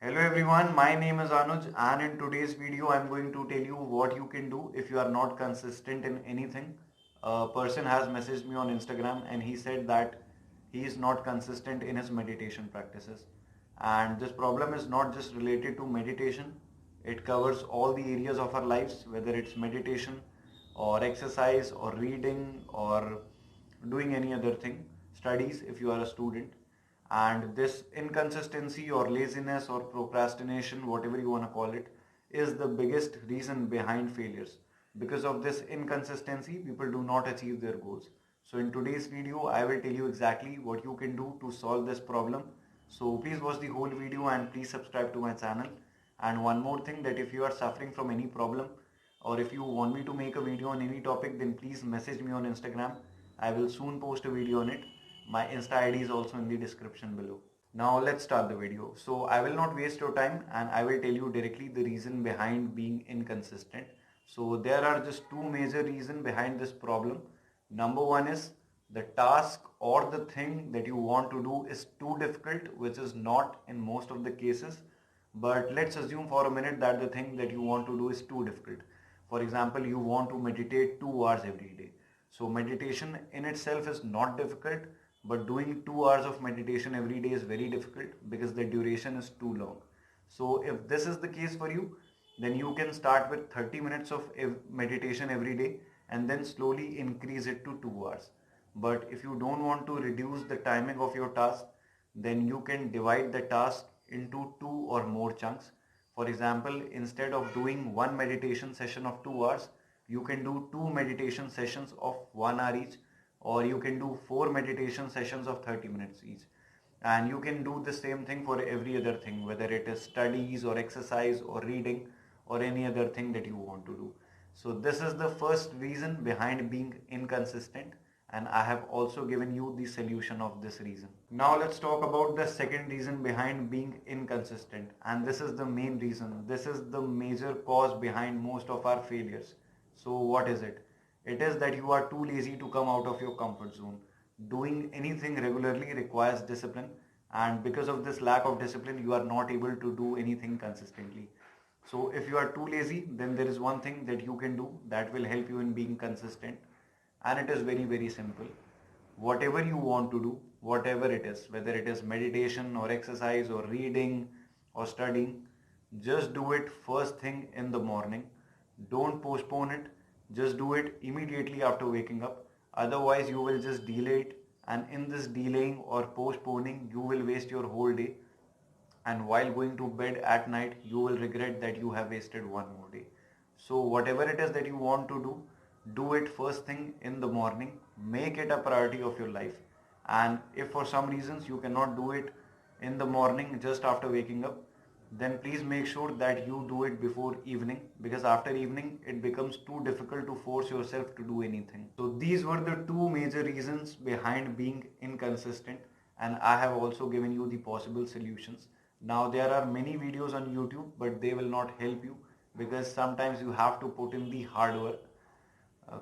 Hello everyone, my name is Anuj and in today's video I'm going to tell you what you can do if you are not consistent in anything. A person has messaged me on Instagram and he said that he is not consistent in his meditation practices. And this problem is not just related to meditation, it covers all the areas of our lives, whether it's meditation or exercise or reading or doing any other thing, studies if you are a student. And this inconsistency or laziness or procrastination, whatever you want to call it, is the biggest reason behind failures. Because of this inconsistency, people do not achieve their goals. So in today's video, I will tell you exactly what you can do to solve this problem. So please watch the whole video and please subscribe to my channel. And one more thing, that if you are suffering from any problem or if you want me to make a video on any topic, then please message me on Instagram. I will soon post a video on it. My Insta ID is also in the description below. Now let's start the video. So I will not waste your time and I will tell you directly the reason behind being inconsistent. So there are just two major reasons behind this problem. Number one is the task or the thing that you want to do is too difficult, which is not in most of the cases. But let's assume for a minute that the thing that you want to do is too difficult. For example, you want to meditate 2 hours every day. So meditation in itself is not difficult, but doing 2 hours of meditation every day is very difficult because the duration is too long. So if this is the case for you, then you can start with 30 minutes of meditation every day and then slowly increase it to 2 hours. But if you don't want to reduce the timing of your task, then you can divide the task into two or more chunks. For example, instead of doing one meditation session of 2 hours, you can do two meditation sessions of 1 hour each, or you can do four meditation sessions of 30 minutes each. And you can do the same thing for every other thing, whether it is studies or exercise or reading or any other thing that you want to do. So this is the first reason behind being inconsistent, and I have also given you the solution of this reason. Now let's talk about the second reason behind being inconsistent, and this is the main reason. This is the major cause behind most of our failures. So what is it? It is that you are too lazy to come out of your comfort zone. Doing anything regularly requires discipline, and because of this lack of discipline, you are not able to do anything consistently. So if you are too lazy, then there is one thing that you can do that will help you in being consistent, and it is very, very simple. Whatever you want to do, whatever it is, whether it is meditation or exercise or reading or studying, just do it first thing in the morning. Don't postpone it. Just do it immediately after waking up. Otherwise, you will just delay it. And in this delaying or postponing, you will waste your whole day. And while going to bed at night, you will regret that you have wasted one more day. So whatever it is that you want to do it first thing in the morning. Make it a priority of your life. And if for some reasons you cannot do it in the morning just after waking up, then please make sure that you do it before evening, because after evening it becomes too difficult to force yourself to do anything. So these were the two major reasons behind being inconsistent, and I have also given you the possible solutions. Now there are many videos on YouTube, but they will not help you because sometimes you have to put in the hard work.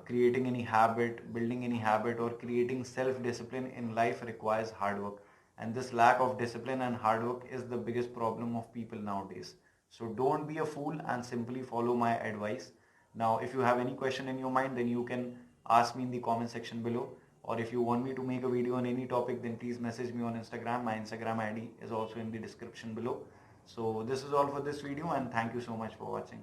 Creating any habit, building any habit, or creating self-discipline in life requires hard work. And this lack of discipline and hard work is the biggest problem of people nowadays. So don't be a fool and simply follow my advice. Now, if you have any question in your mind, then you can ask me in the comment section below. Or if you want me to make a video on any topic, then please message me on Instagram. My Instagram ID is also in the description below. So this is all for this video, and thank you so much for watching.